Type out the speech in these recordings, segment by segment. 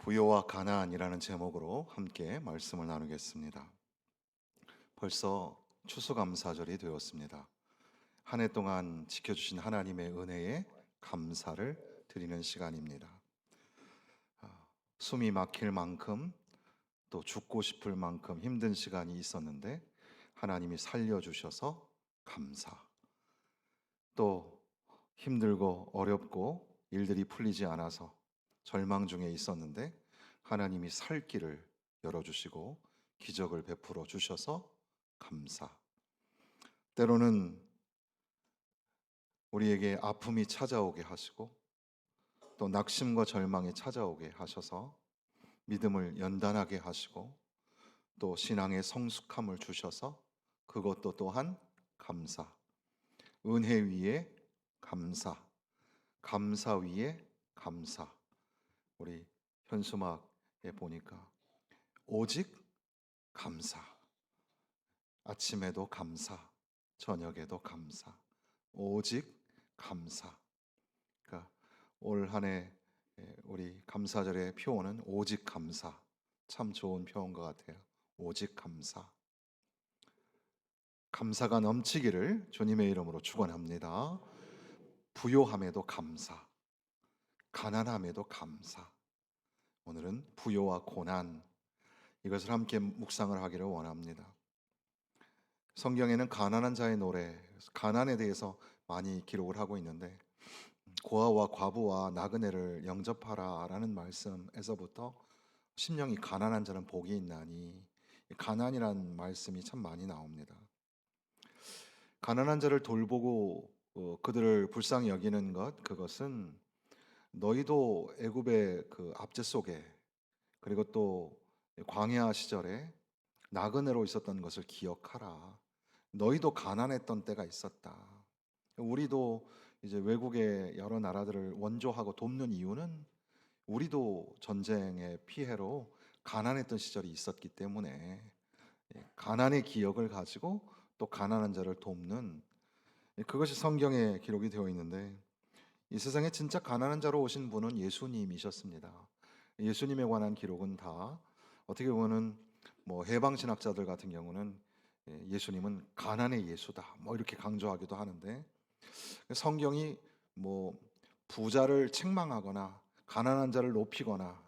부요와 가나안이라는 제목으로 함께 말씀을 나누겠습니다. 벌써 추수감사절이 되었습니다. 한 해 동안 지켜주신 하나님의 은혜에 감사를 드리는 시간입니다. 숨이 막힐 만큼 또 죽고 싶을 만큼 힘든 시간이 있었는데 하나님이 살려주셔서 감사. 또 힘들고 어렵고 일들이 풀리지 않아서 절망 중에 있었는데 하나님이 살 길을 열어주시고 기적을 베풀어 주셔서 감사. 때로는 우리에게 아픔이 찾아오게 하시고 또 낙심과 절망이 찾아오게 하셔서 믿음을 연단하게 하시고 또 신앙의 성숙함을 주셔서 그것도 또한 감사. 은혜 위에 감사. 감사 위에 감사. 우리 현수막에 보니까 오직 감사. 아침에도 감사. 저녁에도 감사. 오직 감사. 그러니까 올 한 해 우리 감사절의 표어는 오직 감사. 참 좋은 표어인 것 같아요. 오직 감사. 감사가 넘치기를 주님의 이름으로 축원합니다. 부요함에도 감사. 가난함에도 감사. 오늘은 부요와 고난 이것을 함께 묵상을 하기를 원합니다. 성경에는 가난한 자의 노래, 가난에 대해서 많이 기록을 하고 있는데 고아와 과부와 나그네를 영접하라라는 말씀에서부터 심령이 가난한 자는 복이 있나니 가난이라는 말씀이 참 많이 나옵니다. 가난한 자를 돌보고 그들을 불쌍히 여기는 것 그것은 너희도 애굽의 그 압제 속에 그리고 또 광야 시절에 나그네로 있었던 것을 기억하라. 너희도 가난했던 때가 있었다. 우리도 이제 외국의 여러 나라들을 원조하고 돕는 이유는 우리도 전쟁의 피해로 가난했던 시절이 있었기 때문에 가난의 기억을 가지고 또 가난한 자를 돕는 그것이 성경에 기록이 되어 있는데 이 세상에 진짜 가난한 자로 오신 분은 예수님이셨습니다. 예수님에 관한 기록은 다 어떻게 보면은 뭐 해방 신학자들 같은 경우는 예수님은 가난의 예수다 뭐 이렇게 강조하기도 하는데 성경이 뭐 부자를 책망하거나 가난한 자를 높이거나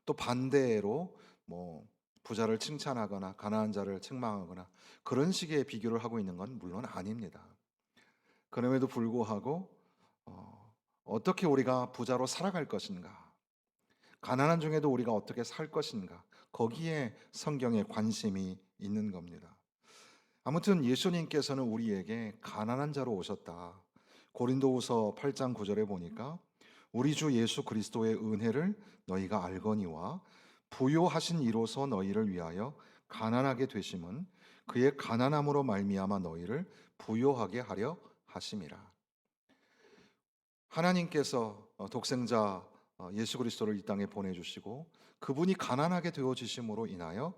또 반대로 뭐 부자를 칭찬하거나 가난한 자를 책망하거나 그런 식의 비교를 하고 있는 건 물론 아닙니다. 그럼에도 불구하고 어떻게 우리가 부자로 살아갈 것인가, 가난한 중에도 우리가 어떻게 살 것인가, 거기에 성경에 관심이 있는 겁니다. 아무튼 예수님께서는 우리에게 가난한 자로 오셨다. 고린도후서 8장 9절에 보니까 우리 주 예수 그리스도의 은혜를 너희가 알거니와 부요하신 이로서 너희를 위하여 가난하게 되심은 그의 가난함으로 말미암아 너희를 부요하게 하려 하심이라. 하나님께서 독생자 예수 그리스도를 이 땅에 보내주시고 그분이 가난하게 되어지심으로 인하여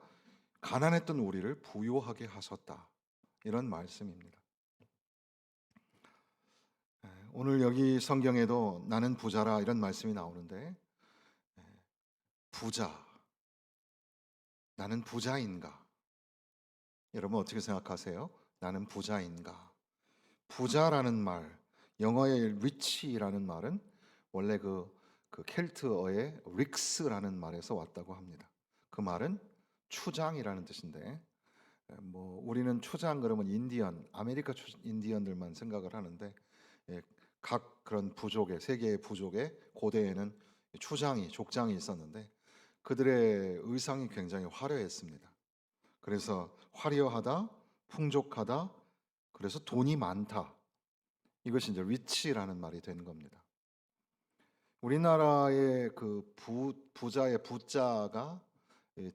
가난했던 우리를 부요하게 하셨다. 이런 말씀입니다. 오늘 여기 성경에도 나는 부자라 이런 말씀이 나오는데 부자, 나는 부자인가? 여러분 어떻게 생각하세요? 나는 부자인가? 부자라는 말, 영어의 rich라는 말은 원래 그 켈트어의 릭스라는 말에서 왔다고 합니다. 그 말은 추장이라는 뜻인데 뭐 우리는 추장 그러면 인디언, 아메리카 인디언들만 생각을 하는데 각 그런 부족의 세계의 부족의 고대에는 추장이 족장이 있었는데 그들의 의상이 굉장히 화려했습니다. 그래서 화려하다, 풍족하다, 그래서 돈이 많다. 이것이 이제 리치라는 말이 되는 겁니다. 우리나라의 그 부자의 부자가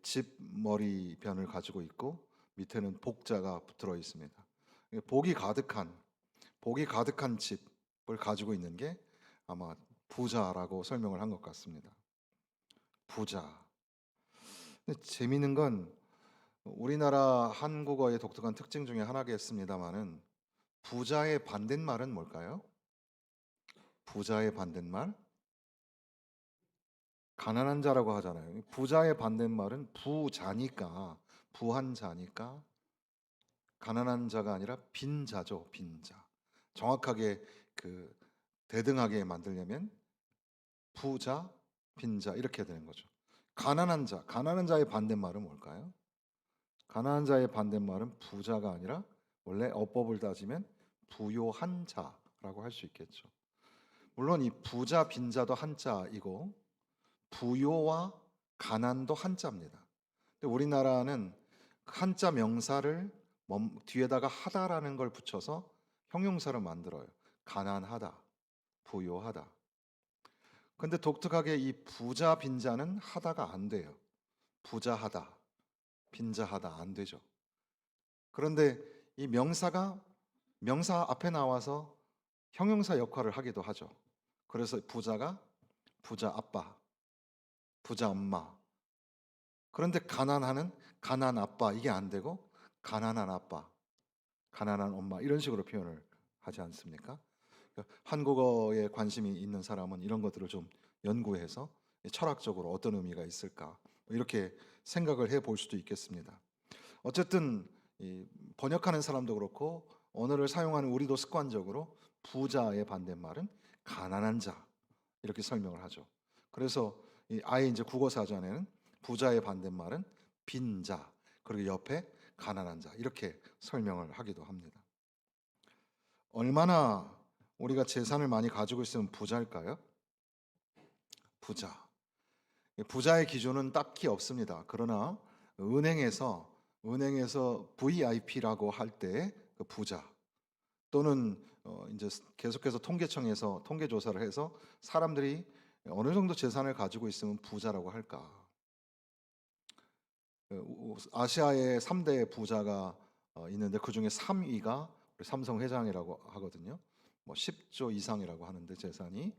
집 머리변을 가지고 있고 밑에는 복자가 들어 있습니다. 복이 가득한 집을 가지고 있는 게 아마 부자라고 설명을 한 것 같습니다. 부자. 근데 재미있는 건 우리나라 한국어의 독특한 특징 중에 하나겠습니다만은 부자의 반대말은 뭘까요? 부자의 반대말? 가난한 자라고 하잖아요. 부자의 반대말은 부자니까, 부한 자니까 가난한 자가 아니라 빈자죠, 빈자. 정확하게 그 대등하게 만들려면 부자, 빈자 이렇게 되는 거죠. 가난한 자, 가난한 자의 반대말은 뭘까요? 가난한 자의 반대말은 부자가 아니라 원래 어법을 따지면 부요한 자라고 할 수 있겠죠. 물론 이 부자, 빈자도 한자이고 부요와 가난도 한자입니다. 근데 우리나라는 한자 명사를 뒤에다가 하다라는 걸 붙여서 형용사를 만들어요. 가난하다, 부요하다. 근데 독특하게 이 부자, 빈자는 하다가 안 돼요. 부자하다, 빈자하다 안 되죠. 그런데 이 명사가 명사 앞에 나와서 형용사 역할을 하기도 하죠. 그래서 부자가 부자 아빠, 부자 엄마. 그런데 가난하는 가난 아빠 이게 안 되고 가난한 아빠, 가난한 엄마 이런 식으로 표현을 하지 않습니까? 그러니까 한국어에 관심이 있는 사람은 이런 것들을 좀 연구해서 철학적으로 어떤 의미가 있을까 이렇게 생각을 해볼 수도 있겠습니다. 어쨌든 이 번역하는 사람도 그렇고 언어를 사용하는 우리도 습관적으로 부자의 반대말은 가난한 자 이렇게 설명을 하죠. 그래서 아예 이제 국어 사전에는 부자의 반대말은 빈자 그리고 옆에 가난한 자 이렇게 설명을 하기도 합니다. 얼마나 우리가 재산을 많이 가지고 있으면 부자일까요? 부자. 부자의 기준은 딱히 없습니다. 그러나 은행에서 VIP라고 할 때 그 부자 또는 이제 계속해서 통계청에서 통계 조사를 해서 사람들이 어느 정도 재산을 가지고 있으면 부자라고 할까? 아시아의 3대 부자가 있는데 그중에 3위가 삼성 회장이라고 하거든요. 뭐 10조 이상이라고 하는데 재산이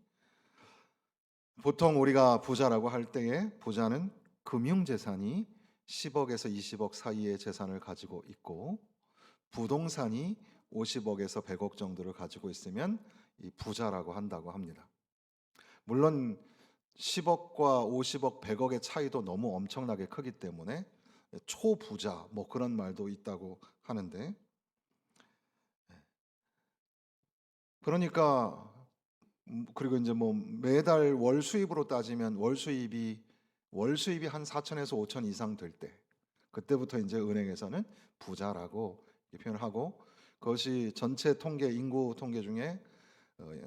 보통 우리가 부자라고 할 때에 부자는 금융 재산이 10억에서 20억 사이의 재산을 가지고 있고 부동산이 50억에서 100억 정도를 가지고 있으면 이 부자라고 한다고 합니다. 물론 10억과 50억, 100억의 차이도 너무 엄청나게 크기 때문에 초부자 뭐 그런 말도 있다고 하는데 그러니까 그리고 이제 뭐 매달 월 수입으로 따지면 월 수입이 한 4천에서 5천 이상 될 때 그때부터 이제 은행에서는 부자라고 표현을 하고 그것이 전체 통계 인구 통계 중에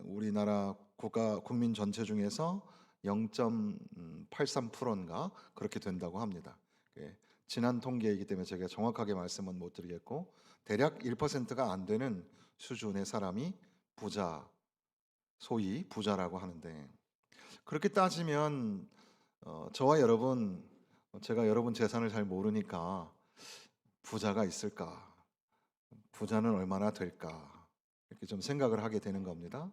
우리나라 국민 전체 중에서 0.83%인가 그렇게 된다고 합니다. 예, 지난 통계이기 때문에 제가 정확하게 말씀은 못 드리겠고 대략 1%가 안 되는 수준의 사람이 부자, 소위 부자라고 하는데 그렇게 따지면 저와 여러분 제가 여러분 재산을 잘 모르니까 부자가 있을까? 부자는 얼마나 될까? 이렇게 좀 생각을 하게 되는 겁니다.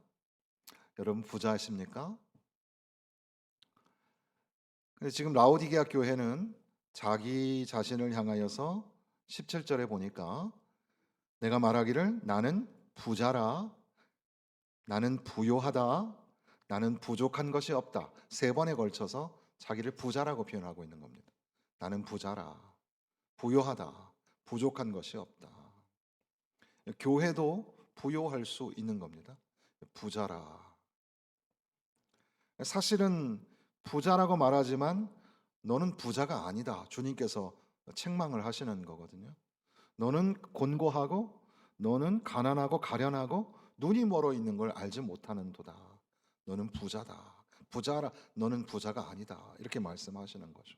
여러분 부자이십니까? 근데 지금 라오디게아 교회는 자기 자신을 향하여서 17절에 보니까 내가 말하기를 나는 부자라, 나는 부요하다, 나는 부족한 것이 없다. 세 번에 걸쳐서 자기를 부자라고 표현하고 있는 겁니다. 나는 부자라, 부요하다, 부족한 것이 없다. 교회도 부요할 수 있는 겁니다. 부자라. 사실은 부자라고 말하지만 너는 부자가 아니다. 주님께서 책망을 하시는 거거든요. 너는 곤고하고 너는 가난하고 가련하고 눈이 멀어 있는 걸 알지 못하는도다. 너는 부자다. 부자라 너는 부자가 아니다. 이렇게 말씀하시는 거죠.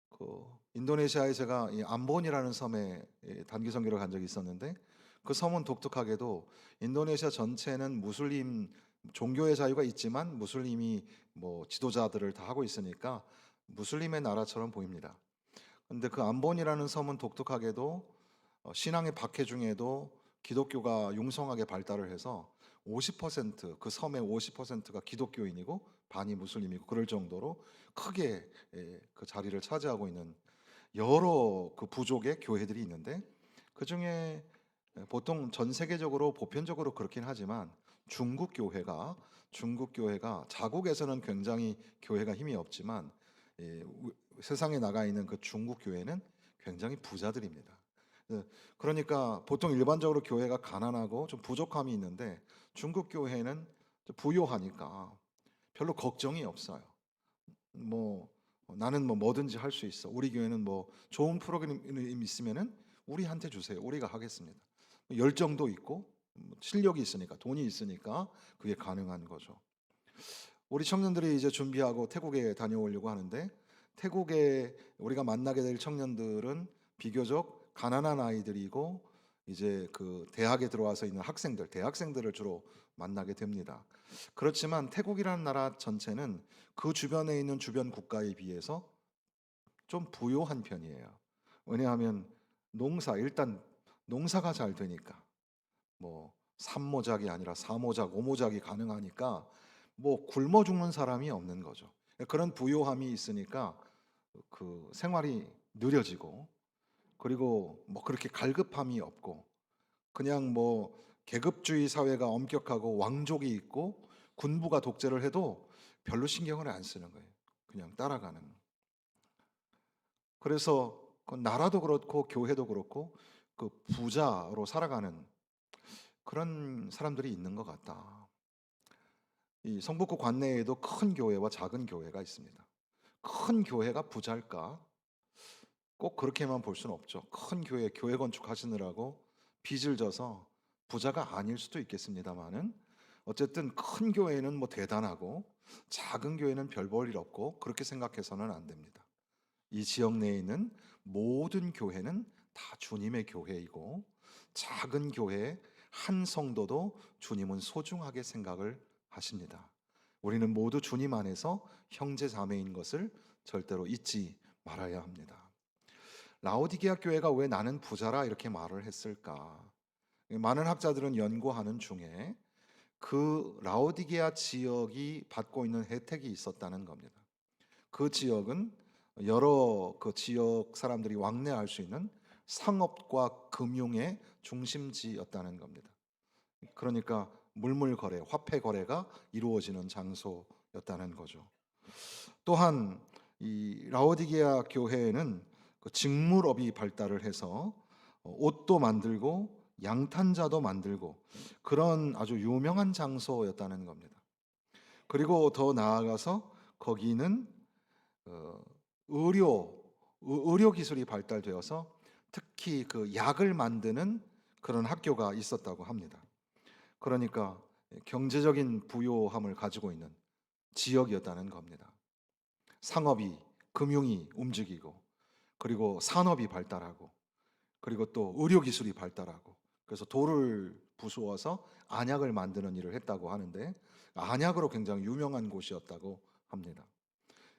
그 인도네시아에 제가 이 암본이라는 섬에 단기 선교를 간 적이 있었는데 그 섬은 독특하게도 인도네시아 전체는 무슬림 종교의 자유가 있지만 무슬림이 뭐 지도자들을 다 하고 있으니까 무슬림의 나라처럼 보입니다. 근데 그 암본이라는 섬은 독특하게도 신앙의 박해 중에도 기독교가 융성하게 발달을 해서 50%그 섬의 50%가 기독교인이고 반이 무슬림이고 그럴 정도로 크게 그 자리를 차지하고 있는 여러 그 부족의 교회들이 있는데 그 중에 보통 전 세계적으로 보편적으로 그렇긴 하지만 중국 교회가 중국 교회가 자국에서는 굉장히 교회가 힘이 없지만 세상에 나가 있는 그 중국 교회는 굉장히 부자들입니다. 예, 그러니까 보통 일반적으로 교회가 가난하고 좀 부족함이 있는데 중국 교회는 좀 부유하니까 별로 걱정이 없어요. 뭐 나는 뭐 뭐든지 할 수 있어. 우리 교회는 뭐 좋은 프로그램이 있으면은 우리한테 주세요. 우리가 하겠습니다. 열정도 있고 실력이 있으니까 돈이 있으니까 그게 가능한 거죠. 우리 청년들이 이제 준비하고 태국에 다녀오려고 하는데 태국에 우리가 만나게 될 청년들은 비교적 가난한 아이들이고 이제 그 대학에 들어와서 있는 학생들, 대학생들을 주로 만나게 됩니다. 그렇지만 태국이라는 나라 전체는 그 주변에 있는 주변 국가에 비해서 좀 부유한 편이에요. 왜냐하면 일단 농사가 잘 되니까 뭐 삼모작이 아니라 사모작, 오모작이 가능하니까 뭐 굶어 죽는 사람이 없는 거죠. 그런 부요함이 있으니까 그 생활이 느려지고 그리고 뭐 그렇게 갈급함이 없고 그냥 뭐 계급주의 사회가 엄격하고 왕족이 있고 군부가 독재를 해도 별로 신경을 안 쓰는 거예요. 그냥 따라가는. 그래서 그 나라도 그렇고 교회도 그렇고 그 부자로 살아가는 그런 사람들이 있는 것 같다. 이 성북구 관내에도 큰 교회와 작은 교회가 있습니다. 큰 교회가 부자일까? 꼭 그렇게만 볼 수는 없죠. 큰 교회 건축하시느라고 빚을 져서 부자가 아닐 수도 있겠습니다만은 어쨌든 큰 교회는 뭐 대단하고 작은 교회는 별 볼 일 없고 그렇게 생각해서는 안 됩니다. 이 지역 내에 있는 모든 교회는 다 주님의 교회이고 작은 교회 한 성도도 주님은 소중하게 생각을 하십니다. 우리는 모두 주님 안에서 형제 자매인 것을 절대로 잊지 말아야 합니다. 라오디게아 교회가 왜 나는 부자라 이렇게 말을 했을까? 많은 학자들은 연구하는 중에 그 라오디게아 지역이 받고 있는 혜택이 있었다는 겁니다. 그 지역은 여러 그 지역 사람들이 왕래할 수 있는 상업과 금융의 중심지였다는 겁니다. 그러니까 물물 거래, 화폐 거래가 이루어지는 장소였다는 거죠. 또한 이 라오디게아 교회에는 그 직물업이 발달을 해서 옷도 만들고 양탄자도 만들고 그런 아주 유명한 장소였다는 겁니다. 그리고 더 나아가서 거기는 어, 의료 기술이 발달되어서 특히 그 약을 만드는 그런 학교가 있었다고 합니다. 그러니까 경제적인 부요함을 가지고 있는 지역이었다는 겁니다. 상업이, 금융이 움직이고, 그리고 산업이 발달하고, 그리고 또 의료 기술이 발달하고, 그래서 돌을 부수어서 안약을 만드는 일을 했다고 하는데, 안약으로 굉장히 유명한 곳이었다고 합니다.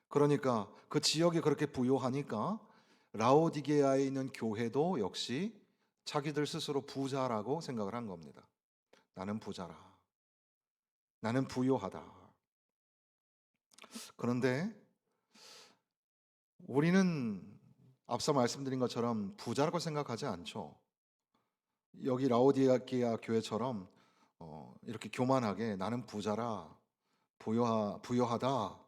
그러니까 그 지역이 그렇게 부요하니까 라오디게아에 있는 교회도 역시 자기들 스스로 부자라고 생각을 한 겁니다. 나는 부자라. 나는 부요하다. 그런데 우리는 앞서 말씀드린 것처럼 부자라고 생각하지 않죠. 여기 라오디게아 교회처럼 이렇게 교만하게 나는 부자라, 부요하다,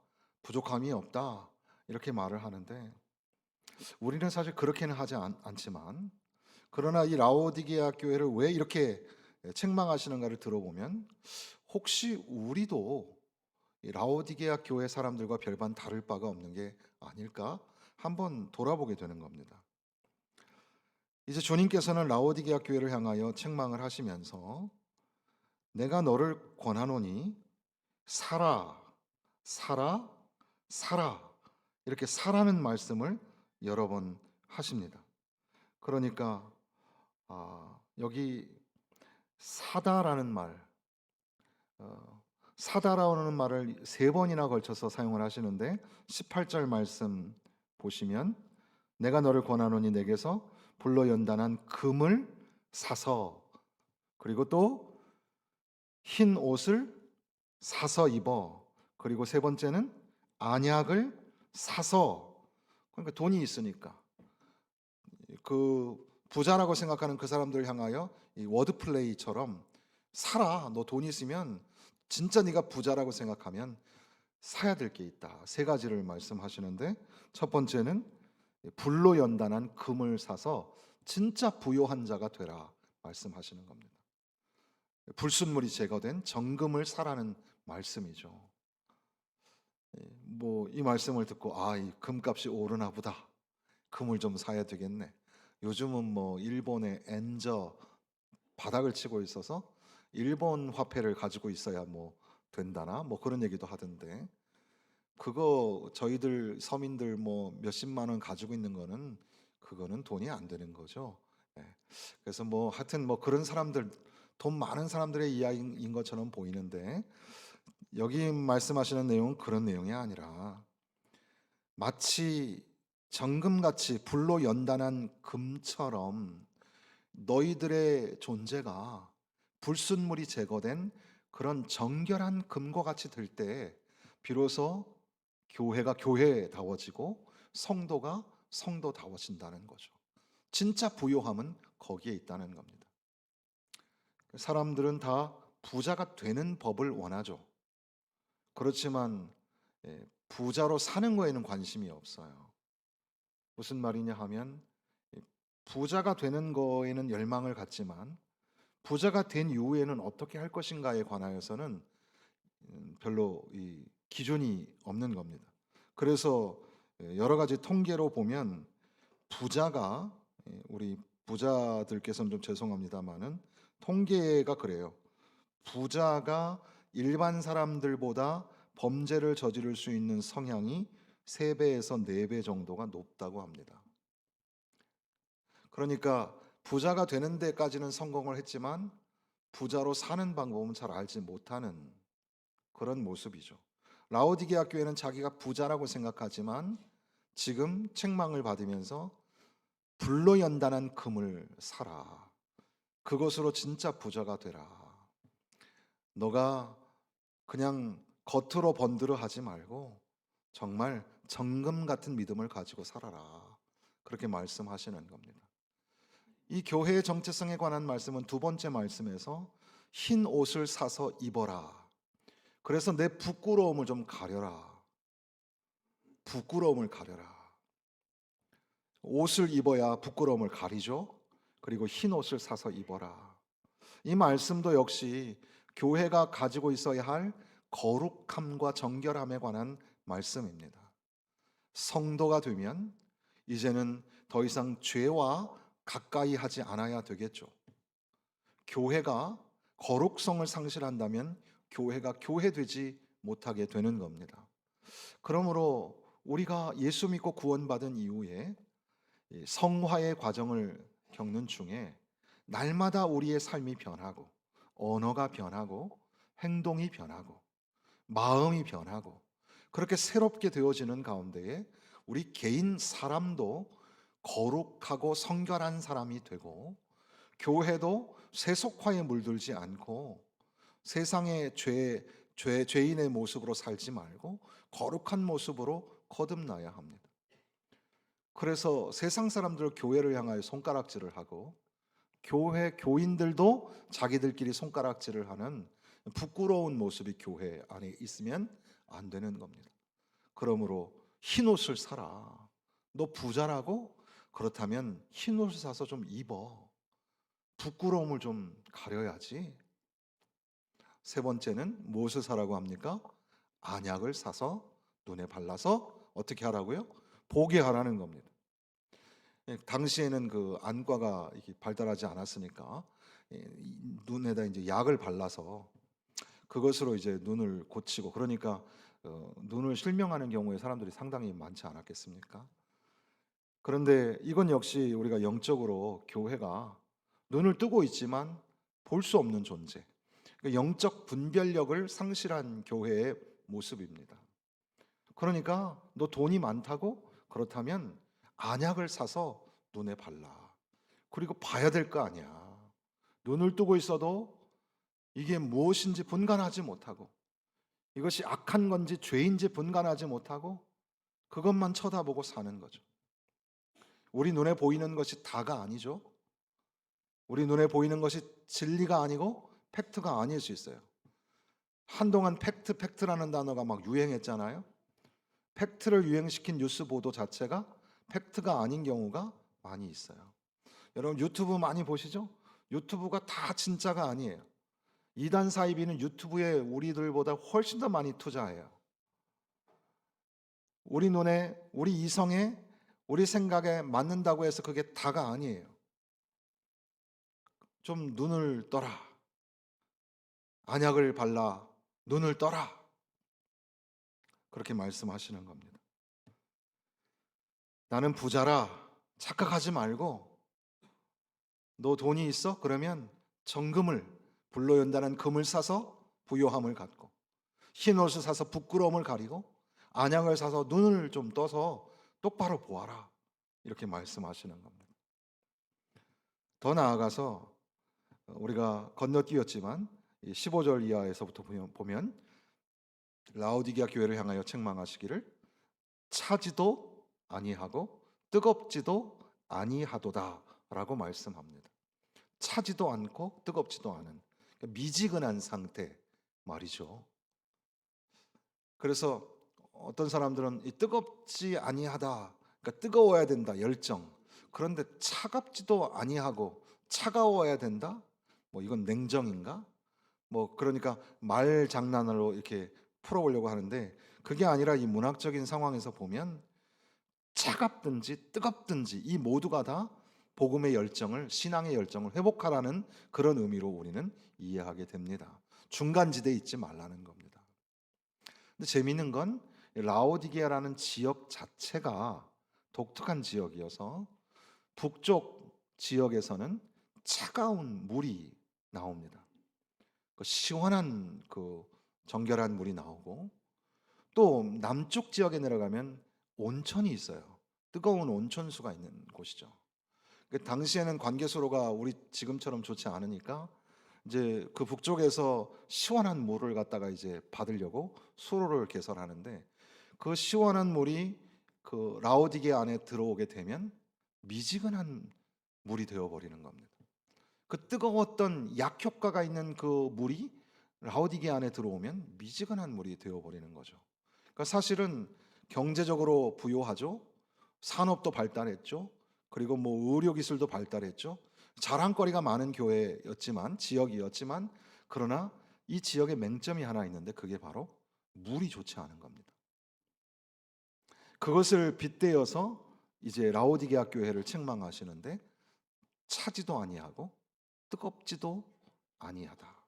부족함이 없다 이렇게 말을 하는데 우리는 사실 그렇게는 하지 않지만 그러나 이 라오디게아 교회를 왜 이렇게 책망하시는가를 들어보면 혹시 우리도 이 라오디게아 교회 사람들과 별반 다를 바가 없는 게 아닐까 한번 돌아보게 되는 겁니다. 이제 주님께서는 라오디게아 교회를 향하여 책망을 하시면서 내가 너를 권하노니 살아, 살아, 살아 이렇게 사라는 말씀을 여러 번 하십니다. 그러니까 여기 사다라는 말, 사다라는 말을 세 번이나 걸쳐서 사용을 하시는데 18절 말씀 보시면 내가 너를 권하노니 내게서 불로 연단한 금을 사서 그리고 또 흰 옷을 사서 입어 그리고 세 번째는 안약을 사서 그러니까 돈이 있으니까 그 부자라고 생각하는 그 사람들 향하여 이 워드 플레이처럼 살아 너 돈 있으면 진짜 네가 부자라고 생각하면 사야 될 게 있다. 세 가지를 말씀하시는데, 첫 번째는 불로 연단한 금을 사서 진짜 부요한 자가 되라 말씀하시는 겁니다. 불순물이 제거된 정금을 사라는 말씀이죠. 뭐 이 말씀을 듣고 이 금값이 오르나 보다. 금을 좀 사야 되겠네. 요즘은 뭐 일본의 엔저 바닥을 치고 있어서 일본 화폐를 가지고 있어야 뭐 된다나 뭐 그런 얘기도 하던데, 그거 저희들 서민들 뭐 몇십만 원 가지고 있는 거는 그거는 돈이 안 되는 거죠. 예. 그래서 뭐 하여튼 뭐 그런 사람들, 돈 많은 사람들의 이야기인 것처럼 보이는데, 여기 말씀하시는 내용은 그런 내용이 아니라 마치 정금같이 불로 연단한 금처럼 너희들의 존재가 불순물이 제거된 그런 정결한 금과 같이 될 때 비로소 교회가 교회다워지고 성도가 성도다워진다는 거죠. 진짜 부요함은 거기에 있다는 겁니다. 사람들은 다 부자가 되는 법을 원하죠. 그렇지만 부자로 사는 거에는 관심이 없어요. 무슨 말이냐 하면, 부자가 되는 거에는 열망을 갖지만 부자가 된 이후에는 어떻게 할 것인가에 관하여서는 별로 이 기준이 없는 겁니다. 그래서 여러 가지 통계로 보면 부자가, 우리 부자들께서는 좀 죄송합니다만은 통계가 그래요. 부자가 일반 사람들보다 범죄를 저지를 수 있는 성향이 3배에서 4배 정도가 높다고 합니다. 그러니까 부자가 되는 데까지는 성공을 했지만 부자로 사는 방법은 잘 알지 못하는 그런 모습이죠. 라오디게아 교회는 자기가 부자라고 생각하지만 지금 책망을 받으면서 불로 연단한 금을 사라. 그것으로 진짜 부자가 되라. 너가 그냥 겉으로 번들어 하지 말고 정말 정금 같은 믿음을 가지고 살아라. 그렇게 말씀하시는 겁니다. 이 교회의 정체성에 관한 말씀은 두 번째 말씀에서 흰 옷을 사서 입어라. 그래서 내 부끄러움을 좀 가려라. 부끄러움을 가려라. 옷을 입어야 부끄러움을 가리죠. 그리고 흰 옷을 사서 입어라. 이 말씀도 역시 교회가 가지고 있어야 할 거룩함과 정결함에 관한 말씀입니다. 성도가 되면 이제는 더 이상 죄와 가까이 하지 않아야 되겠죠. 교회가 거룩성을 상실한다면 교회가 교회되지 못하게 되는 겁니다. 그러므로 우리가 예수 믿고 구원받은 이후에 성화의 과정을 겪는 중에 날마다 우리의 삶이 변하고 언어가 변하고 행동이 변하고 마음이 변하고 그렇게 새롭게 되어지는 가운데에 우리 개인 사람도 거룩하고 성결한 사람이 되고 교회도 세속화에 물들지 않고 세상의 죄인의 모습으로 살지 말고 거룩한 모습으로 거듭나야 합니다. 그래서 세상 사람들 교회를 향하여 손가락질을 하고 교회 교인들도 자기들끼리 손가락질을 하는 부끄러운 모습이 교회 안에 있으면 안 되는 겁니다. 그러므로 흰 옷을 사라. 너 부자라고? 그렇다면 흰 옷을 사서 좀 입어. 부끄러움을 좀 가려야지. 세 번째는 무엇을 사라고 합니까? 안약을 사서 눈에 발라서 어떻게 하라고요? 보게 하라는 겁니다. 당시에는 그 안과가 이렇게 발달하지 않았으니까 눈에다 이제 약을 발라서 그것으로 이제 눈을 고치고, 그러니까 눈을 실명하는 경우에 사람들이 상당히 많지 않았겠습니까? 그런데 이건 역시 우리가 영적으로 교회가 눈을 뜨고 있지만 볼 수 없는 존재, 그러니까 영적 분별력을 상실한 교회의 모습입니다. 그러니까 너 돈이 많다고? 그렇다면 안약을 사서 눈에 발라. 그리고 봐야 될 거 아니야. 눈을 뜨고 있어도 이게 무엇인지 분간하지 못하고 이것이 악한 건지 죄인지 분간하지 못하고 그것만 쳐다보고 사는 거죠. 우리 눈에 보이는 것이 다가 아니죠. 우리 눈에 보이는 것이 진리가 아니고 팩트가 아닐 수 있어요. 한동안 팩트라는 단어가 막 유행했잖아요. 팩트를 유행시킨 뉴스 보도 자체가 팩트가 아닌 경우가 많이 있어요. 여러분 유튜브 많이 보시죠? 유튜브가 다 진짜가 아니에요. 이단 사이비는 유튜브에 우리들보다 훨씬 더 많이 투자해요. 우리 눈에, 우리 이성에, 우리 생각에 맞는다고 해서 그게 다가 아니에요. 좀 눈을 떠라. 안약을 발라 눈을 떠라. 그렇게 말씀하시는 겁니다. 나는 부자라 착각하지 말고 너 돈이 있어? 그러면 정금을 불로 연단한 금을 사서 부요함을 갖고 흰 옷을 사서 부끄러움을 가리고 안약을 사서 눈을 좀 떠서 똑바로 보아라. 이렇게 말씀하시는 겁니다. 더 나아가서 우리가 건너뛰었지만 15절 이하에서부터 보면 라오디게아 교회를 향하여 책망하시기를 차지도 아니하고 뜨겁지도 아니하도다라고 말씀합니다. 차지도 않고 뜨겁지도 않은, 그러니까 미지근한 상태 말이죠. 그래서 어떤 사람들은 이 뜨겁지 아니하다, 그러니까 뜨거워야 된다, 열정. 그런데 차갑지도 아니하고 차가워야 된다? 뭐 이건 냉정인가? 뭐 그러니까 말 장난으로 이렇게 풀어보려고 하는데 그게 아니라 이 문학적인 상황에서 보면 차갑든지 뜨겁든지 이 모두가 다 복음의 열정을, 신앙의 열정을 회복하라는 그런 의미로 우리는 이해하게 됩니다. 중간지대에 있지 말라는 겁니다. 근데 재미있는 건 라오디게아라는 지역 자체가 독특한 지역이어서 북쪽 지역에서는 차가운 물이 나옵니다. 시원한 정결한 물이 나오고 또 남쪽 지역에 내려가면 온천이 있어요. 뜨거운 온천수가 있는 곳이죠. 당시에는 관계수로가 우리 지금처럼 좋지 않으니까 이제 그 북쪽에서 시원한 물을 갖다가 이제 받으려고 수로를 개설하는데 그 시원한 물이 그 라오디게 안에 들어오게 되면 미지근한 물이 되어버리는 겁니다. 그 뜨거웠던 약효과가 있는 그 물이 라오디게 안에 들어오면 미지근한 물이 되어버리는 거죠. 그러니까 사실은 경제적으로 부유하죠. 산업도 발달했죠. 그리고 뭐 의료기술도 발달했죠. 자랑거리가 많은 교회였지만, 지역이었지만, 그러나 이 지역에 맹점이 하나 있는데 그게 바로 물이 좋지 않은 겁니다. 그것을 빗대어서 이제 라오디게아 교회를 책망하시는데 차지도 아니하고 뜨겁지도 아니하다.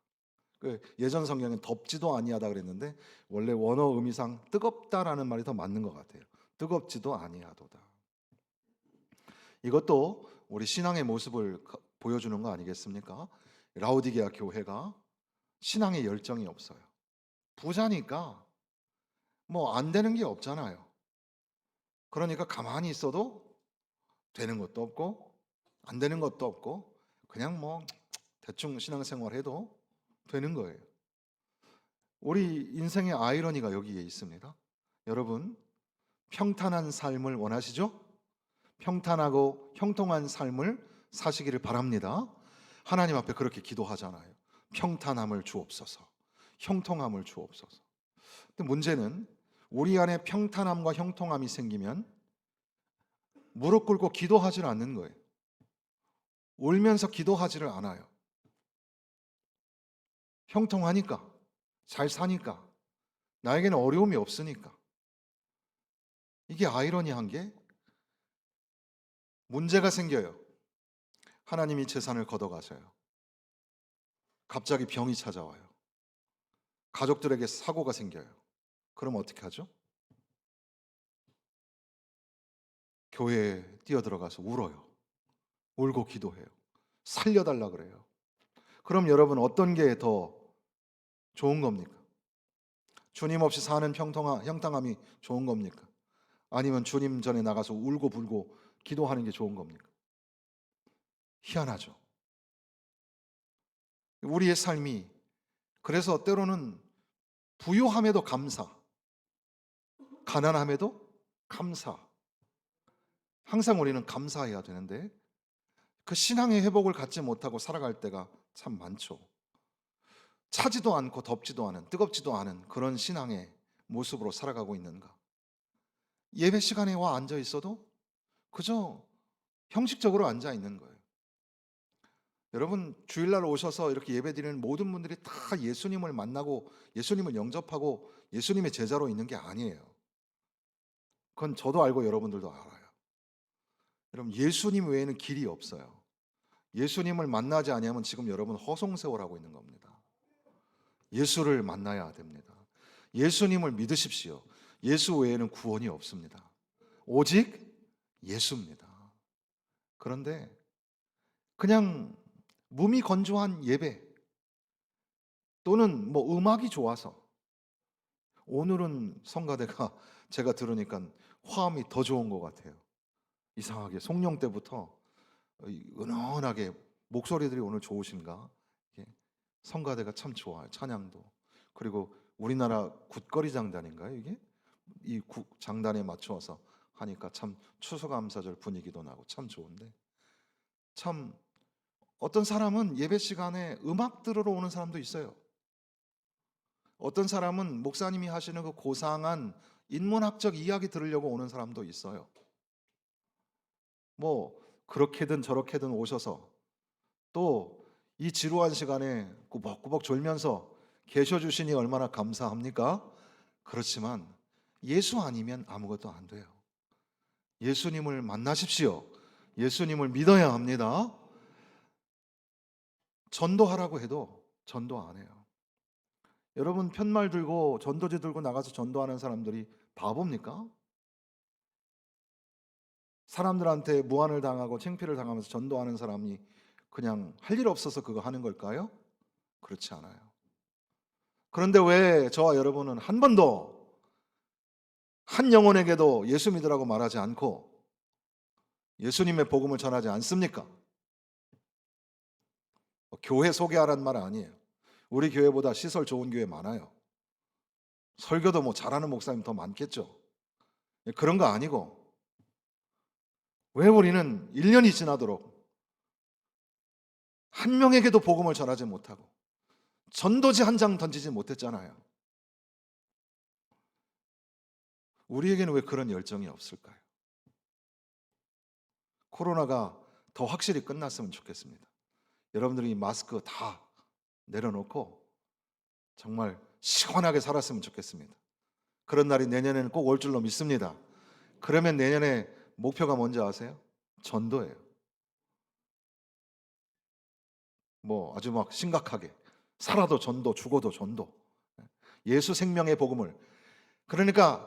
예전 성경엔 덥지도 아니하다 그랬는데 원래 원어 의미상 뜨겁다라는 말이 더 맞는 것 같아요. 뜨겁지도 아니하도다. 이것도 우리 신앙의 모습을 보여주는 거 아니겠습니까? 라오디게아 교회가 신앙의 열정이 없어요. 부자니까 뭐 안 되는 게 없잖아요. 그러니까 가만히 있어도 되는 것도 없고 안 되는 것도 없고 그냥 뭐 대충 신앙생활 해도 되는 거예요. 우리 인생의 아이러니가 여기에 있습니다. 여러분, 평탄한 삶을 원하시죠? 평탄하고 형통한 삶을 사시기를 바랍니다. 하나님 앞에 그렇게 기도하잖아요. 평탄함을 주옵소서. 형통함을 주옵소서. 근데 문제는 우리 안에 평탄함과 형통함이 생기면 무릎 꿇고 기도하지를 않는 거예요. 울면서 기도하지를 않아요. 형통하니까, 잘 사니까, 나에게는 어려움이 없으니까. 이게 아이러니한 게 문제가 생겨요. 하나님이 재산을 걷어가셔요. 갑자기 병이 찾아와요. 가족들에게 사고가 생겨요. 그럼 어떻게 하죠? 교회에 뛰어들어가서 울어요. 울고 기도해요. 살려달라 그래요. 그럼 여러분 어떤 게 더 좋은 겁니까? 주님 없이 사는 형통함이 좋은 겁니까? 아니면 주님 전에 나가서 울고 불고 기도하는 게 좋은 겁니까? 희한하죠. 우리의 삶이 그래서 때로는 부유함에도 감사, 가난함에도 감사. 항상 우리는 감사해야 되는데 그 신앙의 회복을 갖지 못하고 살아갈 때가 참 많죠. 차지도 않고 덥지도 않은, 뜨겁지도 않은 그런 신앙의 모습으로 살아가고 있는가? 예배 시간에 와 앉아 있어도 그저 형식적으로 앉아 있는 거예요. 여러분, 주일날 오셔서 이렇게 예배드리는 모든 분들이 다 예수님을 만나고 예수님을 영접하고 예수님의 제자로 있는 게 아니에요. 그건 저도 알고 여러분들도 알아요. 여러분, 예수님 외에는 길이 없어요. 예수님을 만나지 아니하면 지금 여러분 허송세월하고 있는 겁니다. 예수를 만나야 됩니다. 예수님을 믿으십시오. 예수 외에는 구원이 없습니다. 오직 예수입니다. 그런데 그냥 몸이 건조한 예배 또는 뭐 음악이 좋아서, 오늘은 성가대가 제가 들으니까 화음이 더 좋은 것 같아요. 이상하게 송영 때부터 은은하게 목소리들이 오늘 좋으신가? 이게 성가대가 참 좋아요. 찬양도. 그리고 우리나라 굿거리 장단인가요? 이게 이 장단에 맞추어서 하니까 참 추수감사절 분위기도 나고 참 좋은데, 참 어떤 사람은 예배 시간에 음악 들으러 오는 사람도 있어요. 어떤 사람은 목사님이 하시는 그 고상한 인문학적 이야기 들으려고 오는 사람도 있어요. 뭐 그렇게든 저렇게든 오셔서 또 이 지루한 시간에 꾸벅꾸벅 졸면서 계셔 주시니 얼마나 감사합니까? 그렇지만 예수 아니면 아무것도 안 돼요. 예수님을 만나십시오. 예수님을 믿어야 합니다. 전도하라고 해도 전도 안 해요. 여러분, 편말 들고 전도지 들고 나가서 전도하는 사람들이 바보입니까? 사람들한테 무안을 당하고 창피를 당하면서 전도하는 사람이 그냥 할 일 없어서 그거 하는 걸까요? 그렇지 않아요. 그런데 왜 저와 여러분은 한 번도 한 영혼에게도 예수 믿으라고 말하지 않고 예수님의 복음을 전하지 않습니까? 교회 소개하라는 말 아니에요. 우리 교회보다 시설 좋은 교회 많아요. 설교도 뭐 잘하는 목사님 더 많겠죠. 그런 거 아니고, 왜 우리는 1년이 지나도록 한 명에게도 복음을 전하지 못하고 전도지 한 장 던지지 못했잖아요. 우리에게는 왜 그런 열정이 없을까요? 코로나가 더 확실히 끝났으면 좋겠습니다. 여러분들이 마스크 다 내려놓고 정말 시원하게 살았으면 좋겠습니다. 그런 날이 내년에는 꼭 올 줄로 믿습니다. 그러면 내년에 목표가 뭔지 아세요? 전도예요. 뭐 아주 막 심각하게 살아도 전도, 죽어도 전도. 예수 생명의 복음을. 그러니까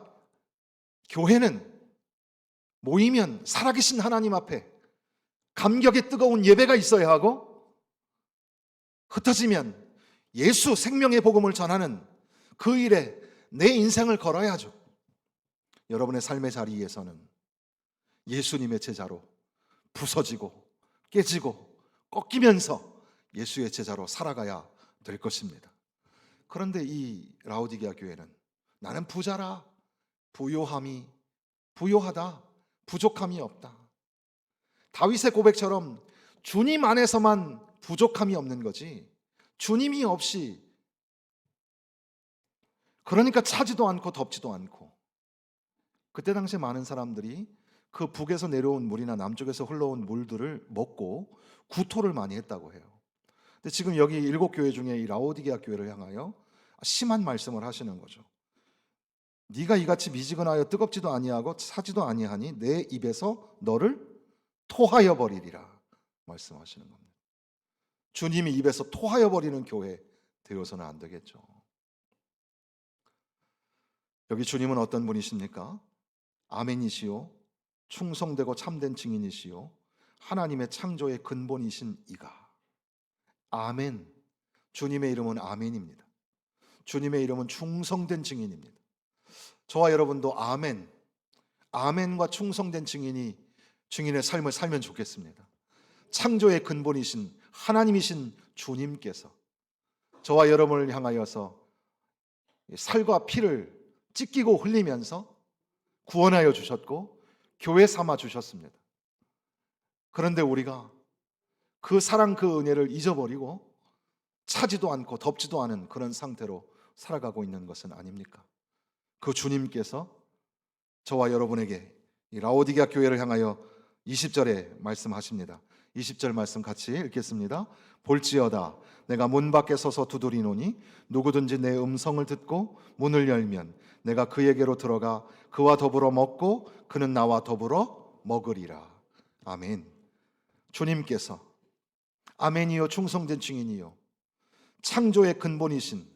교회는 모이면 살아계신 하나님 앞에 감격의 뜨거운 예배가 있어야 하고, 흩어지면 예수 생명의 복음을 전하는 그 일에 내 인생을 걸어야죠. 여러분의 삶의 자리에서는 예수님의 제자로 부서지고 깨지고 꺾이면서 예수의 제자로 살아가야 될 것입니다. 그런데 이 라오디게아 교회는 나는 부자라, 부요하다, 부족함이 없다. 다윗의 고백처럼 주님 안에서만 부족함이 없는 거지 주님이 없이, 그러니까 차지도 않고 덥지도 않고. 그때 당시에 많은 사람들이 그 북에서 내려온 물이나 남쪽에서 흘러온 물들을 먹고 구토를 많이 했다고 해요. 근데 지금 여기 7교회 중에 이 라오디게아 교회를 향하여 심한 말씀을 하시는 거죠. 네가 이같이 미지근하여 뜨겁지도 아니하고 차지도 아니하니 내 입에서 너를 토하여 버리리라 말씀하시는 겁니다. 주님이 입에서 토하여 버리는 교회 되어서는 안 되겠죠. 여기 주님은 어떤 분이십니까? 아멘이시요 충성되고 참된 증인이시요 하나님의 창조의 근본이신 이가. 아멘. 주님의 이름은 아멘입니다. 주님의 이름은 충성된 증인입니다. 저와 여러분도 아멘, 아멘과 충성된 증인의 삶을 살면 좋겠습니다. 창조의 근본이신 하나님이신 주님께서 저와 여러분을 향하여서 살과 피를 찢기고 흘리면서 구원하여 주셨고 교회 삼아 주셨습니다. 그런데 우리가 그 사랑, 그 은혜를 잊어버리고 차지도 않고 덥지도 않은 그런 상태로 살아가고 있는 것은 아닙니까? 그 주님께서 저와 여러분에게 이 라오디게아 교회를 향하여 20절에 말씀하십니다. 20절 말씀 같이 읽겠습니다. 볼지어다 내가 문 밖에 서서 두드리노니 누구든지 내 음성을 듣고 문을 열면 내가 그에게로 들어가 그와 더불어 먹고 그는 나와 더불어 먹으리라. 아멘. 주님께서 아멘이요 충성된 증인이요 창조의 근본이신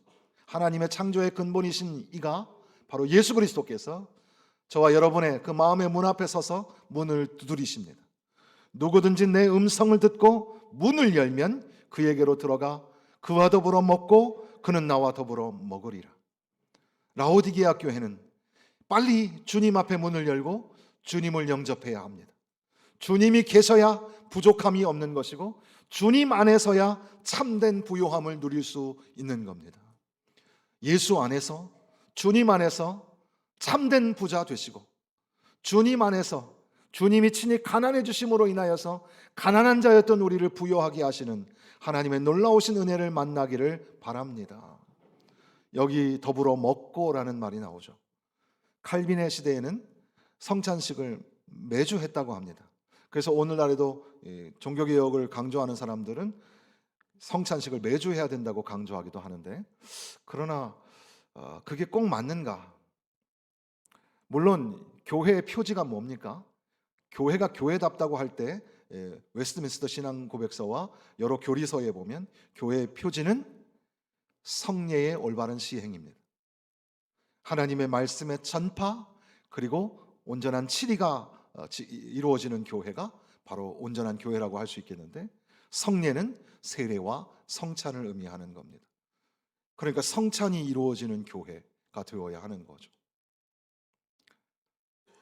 하나님의 창조의 근본이신 이가 바로 예수 그리스도께서 저와 여러분의 그 마음의 문 앞에 서서 문을 두드리십니다. 누구든지 내 음성을 듣고 문을 열면 그에게로 들어가 그와 더불어 먹고 그는 나와 더불어 먹으리라. 라오디게아 교회는 빨리 주님 앞에 문을 열고 주님을 영접해야 합니다. 주님이 계셔야 부족함이 없는 것이고 주님 안에서야 참된 부요함을 누릴 수 있는 겁니다. 예수 안에서 주님 안에서 참된 부자 되시고 주님 안에서 주님이 친히 가난해 주심으로 인하여서 가난한 자였던 우리를 부요하게 하시는 하나님의 놀라우신 은혜를 만나기를 바랍니다. 여기 더불어 먹고라는 말이 나오죠. 칼빈의 시대에는 성찬식을 매주 했다고 합니다. 그래서 오늘날에도 종교개혁을 강조하는 사람들은 성찬식을 매주 해야 된다고 강조하기도 하는데, 그러나 그게 꼭 맞는가? 물론 교회의 표지가 뭡니까? 교회가 교회답다고 할 때 웨스트민스터 신앙 고백서와 여러 교리서에 보면 교회의 표지는 성례의 올바른 시행입니다. 하나님의 말씀의 전파 그리고 온전한 치리가 이루어지는 교회가 바로 온전한 교회라고 할 수 있겠는데, 성례는 세례와 성찬을 의미하는 겁니다. 그러니까 성찬이 이루어지는 교회가 되어야 하는 거죠.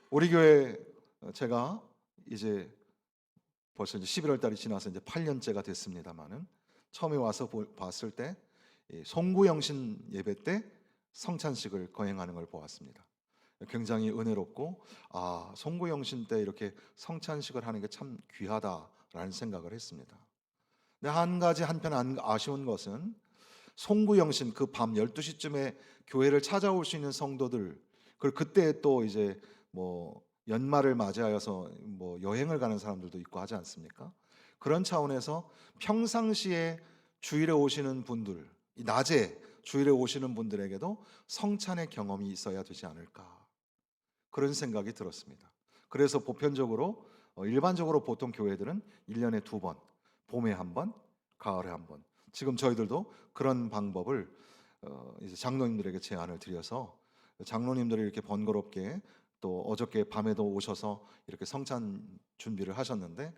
우리 교회 제가 이제 벌써 이제 11월 달이 지나서 이제 8년째가 됐습니다만은, 처음에 와서 봤을 때 송구영신 예배 때 성찬식을 거행하는 걸 보았습니다. 굉장히 은혜롭고, 송구영신 때 이렇게 성찬식을 하는 게 참 귀하다라는 생각을 했습니다. 근데 한 가지 한편 아쉬운 것은 송구영신 그 밤 12시쯤에 교회를 찾아올 수 있는 성도들, 그리고 그때 또 이제 뭐 연말을 맞이하여서 뭐 여행을 가는 사람들도 있고 하지 않습니까? 그런 차원에서 평상시에 주일에 오시는 분들, 낮에 주일에 오시는 분들에게도 성찬의 경험이 있어야 되지 않을까, 그런 생각이 들었습니다. 그래서 보편적으로 일반적으로 보통 교회들은 1년에 2번, 봄에 한 번, 가을에 한 번. 지금 저희들도 그런 방법을 이제 장로님들에게 제안을 드려서, 장로님들이 이렇게 번거롭게 또 어저께 밤에도 오셔서 이렇게 성찬 준비를 하셨는데,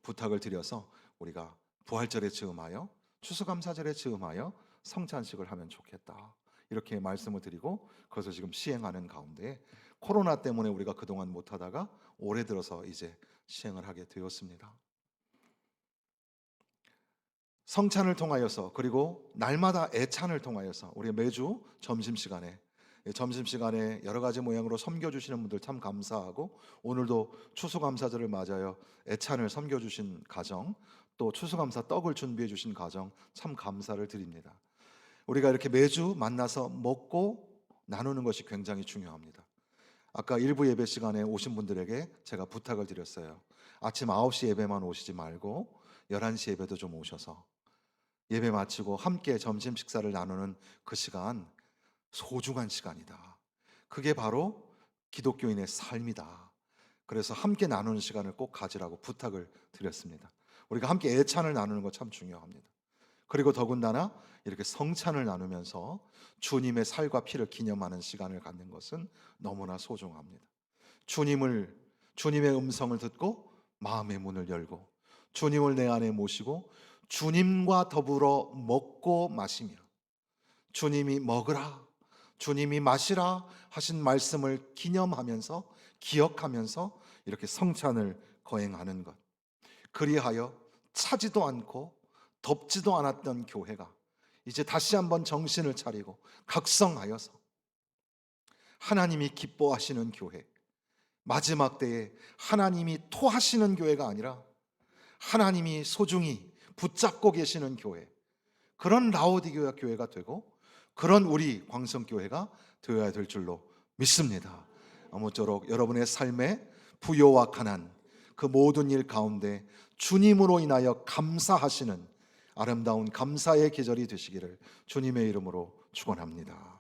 부탁을 드려서 우리가 부활절에 즈음하여 추수감사절에 즈음하여 성찬식을 하면 좋겠다, 이렇게 말씀을 드리고, 그것을 지금 시행하는 가운데 코로나 때문에 우리가 그동안 못하다가 올해 들어서 이제 시행을 하게 되었습니다. 성찬을 통하여서, 그리고 날마다 애찬을 통하여서 우리가 매주 점심시간에 여러 가지 모양으로 섬겨주시는 분들 참 감사하고, 오늘도 추수감사절을 맞아요 애찬을 섬겨주신 가정, 또 추수감사 떡을 준비해 주신 가정 참 감사를 드립니다. 우리가 이렇게 매주 만나서 먹고 나누는 것이 굉장히 중요합니다. 아까 일부 예배 시간에 오신 분들에게 제가 부탁을 드렸어요. 아침 9시 예배만 오시지 말고 11시 예배도 좀 오셔서 예배 마치고 함께 점심 식사를 나누는 그 시간, 소중한 시간이다. 그게 바로 기독교인의 삶이다. 그래서 함께 나누는 시간을 꼭 가지라고 부탁을 드렸습니다. 우리가 함께 애찬을 나누는 거 참 중요합니다. 그리고 더군다나 이렇게 성찬을 나누면서 주님의 살과 피를 기념하는 시간을 갖는 것은 너무나 소중합니다. 주님의 음성을 듣고 마음의 문을 열고 주님을 내 안에 모시고 주님과 더불어 먹고 마시며, 주님이 먹으라, 주님이 마시라 하신 말씀을 기념하면서 기억하면서 이렇게 성찬을 거행하는 것, 그리하여 차지도 않고 덥지도 않았던 교회가 이제 다시 한번 정신을 차리고 각성하여서 하나님이 기뻐하시는 교회, 마지막 때에 하나님이 토하시는 교회가 아니라 하나님이 소중히 붙잡고 계시는 교회, 그런 라오디게아 교회가 되고 그런 우리 광성교회가 되어야 될 줄로 믿습니다. 아무쪼록 여러분의 삶에 부요와 가난 그 모든 일 가운데 주님으로 인하여 감사하시는 아름다운 감사의 계절이 되시기를 주님의 이름으로 축원합니다.